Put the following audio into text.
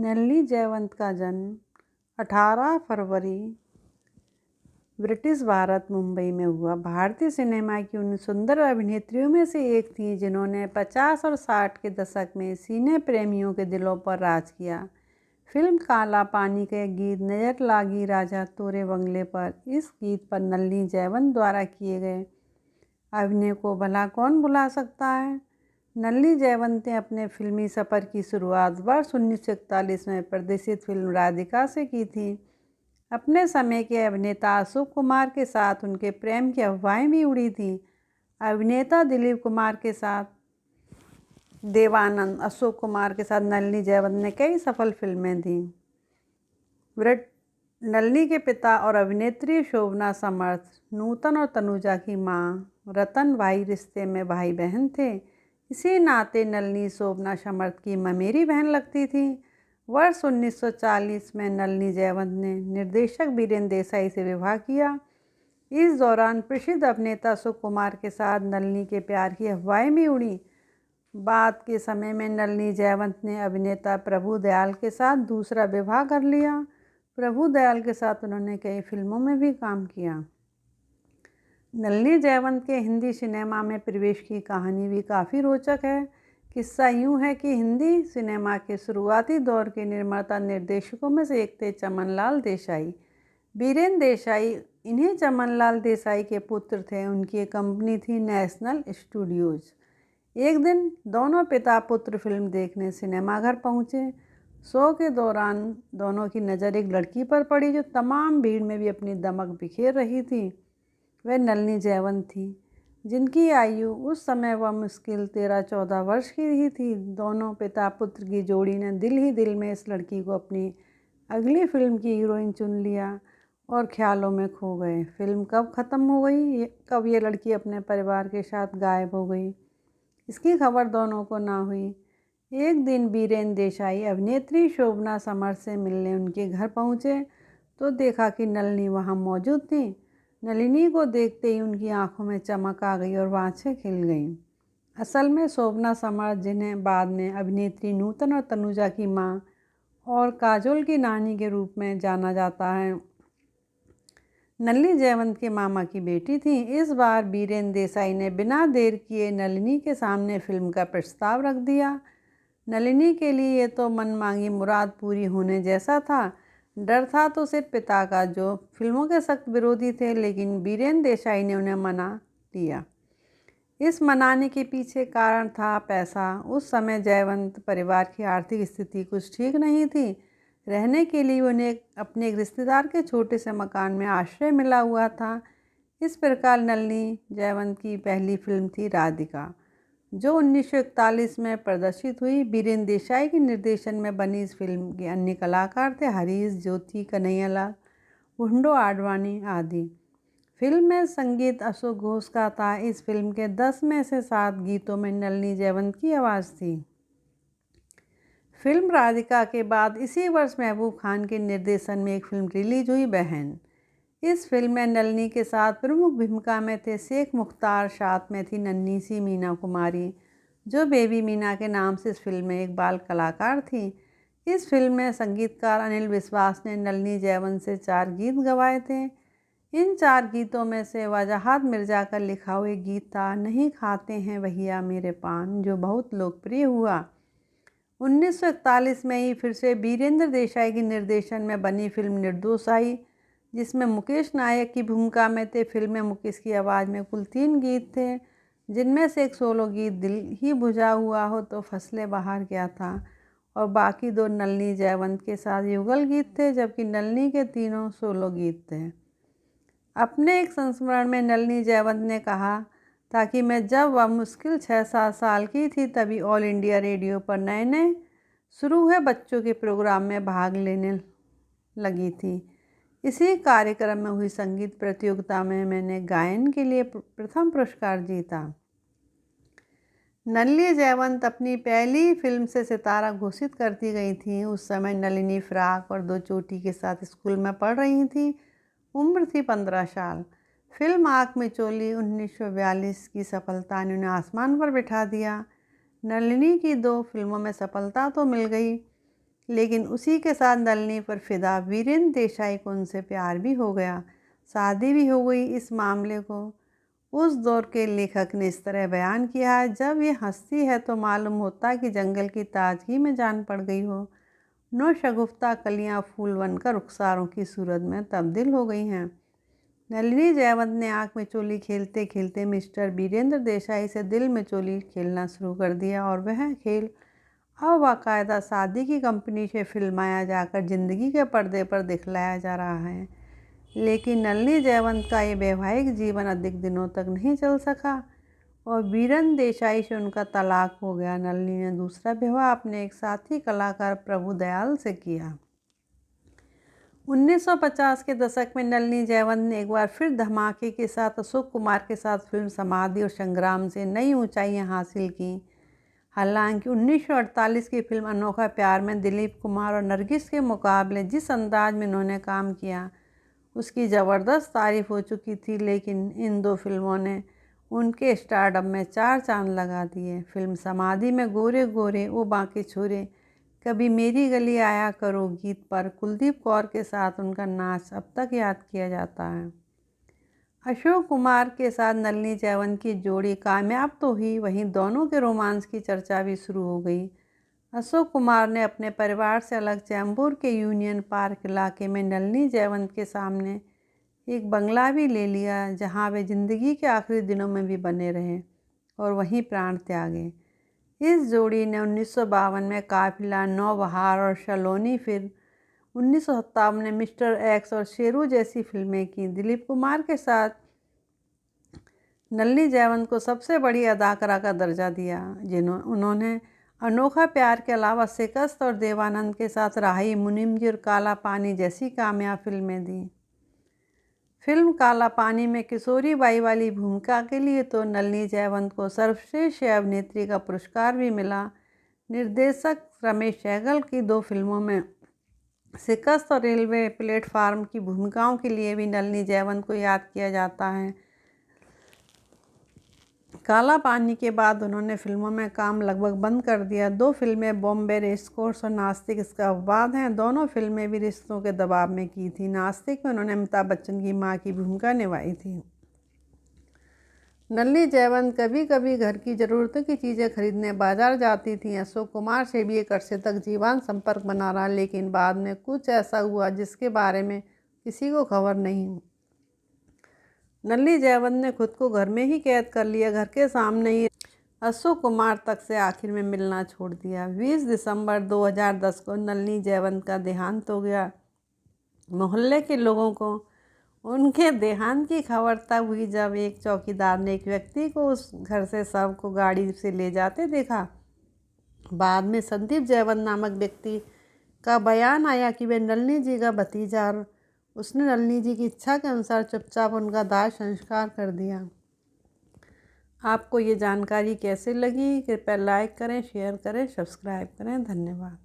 नलिनी जयवंत का जन्म 18 फरवरी ब्रिटिश भारत मुंबई में हुआ। भारतीय सिनेमा की उन सुंदर अभिनेत्रियों में से एक थी जिन्होंने 50 और 60 के दशक में सिने प्रेमियों के दिलों पर राज किया। फिल्म काला पानी के गीत नजर लागी राजा तोरे बंगले पर इस गीत पर नलिनी जयवंत द्वारा किए गए अभिनय को भला कौन भुला सकता है। नलिनी जयवंत ने अपने फिल्मी सफ़र की शुरुआत वर्ष 1941 में प्रदर्शित फिल्म राधिका से की थी। अपने समय के अभिनेता अशोक कुमार के साथ उनके प्रेम की अफवाहें भी उड़ी थी। अभिनेता दिलीप कुमार के साथ देवानंद, अशोक कुमार के साथ नलिनी जयवंत ने कई सफल फिल्में दी। नलिनी के पिता और अभिनेत्री शोभना समर्थ नूतन और तनुजा की मां रतन भाई रिश्ते में भाई बहन थे। इसी नाते नलिनी शोभना समर्थ की ममेरी बहन लगती थी। वर्ष 1940 में नलिनी जयवंत ने निर्देशक बीरेन देसाई से विवाह किया। इस दौरान प्रसिद्ध अभिनेता अशोक कुमार के साथ नलिनी के प्यार की अफवाहें भी उड़ी। बाद के समय में नलिनी जयवंत ने अभिनेता प्रभु दयाल के साथ दूसरा विवाह कर लिया। प्रभु दयाल के साथ उन्होंने कई फिल्मों में भी काम किया। नलिनी जयवंत के हिंदी सिनेमा में प्रवेश की कहानी भी काफ़ी रोचक है। किस्सा यूँ है कि हिंदी सिनेमा के शुरुआती दौर के निर्माता निर्देशकों में से एक थे चमनलाल देसाई। बीरेन देसाई इन्हीं चमनलाल देसाई के पुत्र थे। उनकी कंपनी थी नेशनल स्टूडियोज़। एक दिन दोनों पिता पुत्र फिल्म देखने सिनेमाघर पहुँचे। शो के दौरान दोनों की नज़र एक लड़की पर पड़ी जो तमाम भीड़ में भी अपनी दमक बिखेर रही थी। वह नलिनी जयवंत थी, जिनकी आयु उस समय वह मुश्किल 13-14 वर्ष की ही थी। दोनों पिता पुत्र की जोड़ी ने दिल ही दिल में इस लड़की को अपनी अगली फिल्म की हीरोइन चुन लिया और ख्यालों में खो गए। फिल्म कब ख़त्म हो गई, कब ये लड़की अपने परिवार के साथ गायब हो गई, इसकी खबर दोनों को ना हुई। एक दिन बीरेन देसाई अभिनेत्री शोभना समर्थ से मिलने उनके घर पहुंचे तो देखा कि नलिनी वहां मौजूद थी। नलिनी को देखते ही उनकी आंखों में चमक आ गई और वह आँखें खिल गईं। असल में शोभना समर्थ, जिन्हें बाद में अभिनेत्री नूतन और तनुजा की मां और काजोल की नानी के रूप में जाना जाता है, नलिनी जयवंत के मामा की बेटी थी। इस बार बीरेन देसाई ने बिना देर किए नलिनी के सामने फिल्म का प्रस्ताव रख दिया। नलिनी के लिए ये तो मनमांगी मुराद पूरी होने जैसा था। डर था तो सिर्फ पिता का, जो फिल्मों के सख्त विरोधी थे, लेकिन बीरेन देसाई ने उन्हें मना दिया। इस मनाने के पीछे कारण था पैसा। उस समय जयवंत परिवार की आर्थिक स्थिति कुछ ठीक नहीं थी। रहने के लिए उन्हें अपने एक रिश्तेदार के छोटे से मकान में आश्रय मिला हुआ था। इस प्रकार नलिनी जयवंत की पहली फिल्म थी राधिका, जो 1941 में प्रदर्शित हुई। बीरेन देसाई के निर्देशन में बनी इस फिल्म के अन्य कलाकार थे हरीश, ज्योति, कन्हैयालाल, हुंडो आडवाणी आदि। फिल्म में संगीत अशोक घोष का था। इस फिल्म के 10 में से 7 गीतों में नलिनी जयवंत की आवाज़ थी। फिल्म राधिका के बाद इसी वर्ष महबूब खान के निर्देशन में एक फिल्म रिलीज हुई, बहन। इस फिल्म में नलिनी के साथ प्रमुख भूमिका में थे शेख मुख्तार, साथ में थी नन्ही सी मीना कुमारी, जो बेबी मीना के नाम से इस फिल्म में एक बाल कलाकार थी। इस फिल्म में संगीतकार अनिल विश्वास ने नलिनी जयवंत से 4 गीत गवाए थे। इन 4 गीतों में से वजाहत मिर्जा का लिखा हुआ गीत था नहीं खाते हैं भैया मेरे पान, जो बहुत लोकप्रिय हुआ। 1941 में ही फिर से बीरेंद्र देसाई के निर्देशन में बनी फिल्म निर्दोष आई, जिसमें मुकेश नायक की भूमिका में थे। फिल्म में मुकेश की आवाज़ में कुल 3 गीत थे, जिनमें से एक सोलो गीत दिल ही बुझा हुआ हो तो फसले बाहर गया था और बाकी 2 नलिनी जयवंत के साथ युगल गीत थे, जबकि नलिनी के तीनों सोलो गीत थे। अपने एक संस्मरण में नलिनी जयवंत ने कहा था कि मैं जब वह मुश्किल 6-7 साल की थी तभी ऑल इंडिया रेडियो पर नए नए शुरू हुए बच्चों के प्रोग्राम में भाग लेने लगी थी। इसी कार्यक्रम में हुई संगीत प्रतियोगिता में मैंने गायन के लिए प्रथम पुरस्कार जीता। नलिनी जयवंत अपनी पहली फिल्म से सितारा घोषित करती गई थी। उस समय नलिनी फ्राक और 2 चोटी के साथ स्कूल में पढ़ रही थी। उम्र थी 15 साल। फिल्म आँख में चोली 1942 की सफलता ने उन्हें आसमान पर बिठा दिया। नलिनी की 2 फिल्मों में सफलता तो मिल गई, लेकिन उसी के साथ नलिनी पर फिदा वीरेंद्र देसाई को उनसे प्यार भी हो गया, शादी भी हो गई। इस मामले को उस दौर के लेखक ने इस तरह बयान किया है, जब ये हंसती है तो मालूम होता कि जंगल की ताजगी में जान पड़ गई हो। नौ शगुफ्ता कलियां फूल बनकर रुखसारों की सूरत में तब्दील हो गई हैं। नलिनी जयवंत ने आँख में चोली खेलते खेलते मिस्टर वीरेंद्र देसाई से दिल में चोली खेलना शुरू कर दिया और वह खेल अब बाकायदा शादी की कंपनी से फिल्माया जाकर ज़िंदगी के पर्दे पर दिखलाया जा रहा है। लेकिन नलिनी जयवंत का ये वैवाहिक जीवन अधिक दिनों तक नहीं चल सका और वीरेंद्र देसाई से उनका तलाक हो गया। नलिनी ने दूसरा विवाह अपने एक साथी कलाकार प्रभु दयाल से किया। 1950 के दशक में नलिनी जयवंत ने एक बार फिर धमाके के साथ अशोक कुमार के साथ फिल्म समाधि और संग्राम से नई ऊंचाइयां हासिल की। हालांकि 1948 की फिल्म अनोखा प्यार में दिलीप कुमार और नरगिस के मुकाबले जिस अंदाज में उन्होंने काम किया उसकी ज़बरदस्त तारीफ हो चुकी थी, लेकिन इन दो फिल्मों ने उनके स्टारडम में चार चांद लगा दिए। फिल्म समाधि में गोरे गोरे वो बांके छोरे कभी मेरी गली आया करो गीत पर कुलदीप कौर के साथ उनका नाच अब तक याद किया जाता है। अशोक कुमार के साथ नलिनी जयवंत की जोड़ी कामयाब तो हुई, वहीं दोनों के रोमांस की चर्चा भी शुरू हो गई। अशोक कुमार ने अपने परिवार से अलग चैम्बूर के यूनियन पार्क इलाके में नलिनी जयवंत के सामने एक बंगला भी ले लिया, जहां वे ज़िंदगी के आखिरी दिनों में भी बने रहे और वहीं प्राण त्यागे। इस जोड़ी ने 1952 में काफिला, नौबहार और सलोनी, फिर 1957 में मिस्टर एक्स और शेरू जैसी फिल्में की। दिलीप कुमार के साथ नलिनी जयवंत को सबसे बड़ी अदाकारा का दर्जा दिया, उन्होंने अनोखा प्यार के अलावा शिकस्त और देवानंद के साथ राही, मुनिमजी और काला पानी जैसी कामयाब फिल्में दी। फिल्म काला पानी में किशोरी बाई वाली भूमिका के लिए तो नलिनी जयवंत को सर्वश्रेष्ठ अभिनेत्री का पुरस्कार भी मिला। निर्देशक रमेश सहगल की दो फिल्मों में शिकस्त और रेलवे प्लेटफार्म की भूमिकाओं के लिए भी नलिनी जयवंत को याद किया जाता है। काला पानी के बाद उन्होंने फिल्मों में काम लगभग बंद कर दिया। दो फिल्में बॉम्बे रेसकोर्स और नास्तिक इसका अपवाद हैं। दोनों फिल्में भी रिश्तों के दबाव में की थी। नास्तिक में उन्होंने अमिताभ बच्चन की मां की भूमिका निभाई थी। नलिनी जयवंत कभी कभी घर की ज़रूरतों की चीज़ें खरीदने बाजार जाती थीं। अशोक कुमार से भी एक अरसे तक जीवंत संपर्क बना रहा, लेकिन बाद में कुछ ऐसा हुआ जिसके बारे में किसी को खबर नहीं। नलिनी जयवंत ने खुद को घर में ही कैद कर लिया, घर के सामने ही अशोक कुमार तक से आखिर में मिलना छोड़ दिया। 20 दिसंबर 2010 को नलिनी जयवंत का देहांत हो गया। मोहल्ले के लोगों को उनके देहांत की खबर तब हुई जब एक चौकीदार ने एक व्यक्ति को उस घर से शव को गाड़ी से ले जाते देखा। बाद में संदीप जयवंत नामक व्यक्ति का बयान आया कि वह नलिनी जी का भतीजा और उसने नलिनी जी की इच्छा के अनुसार चुपचाप उनका दाह संस्कार कर दिया। आपको ये जानकारी कैसे लगी? कृपया लाइक करें, शेयर करें, सब्सक्राइब करें। धन्यवाद।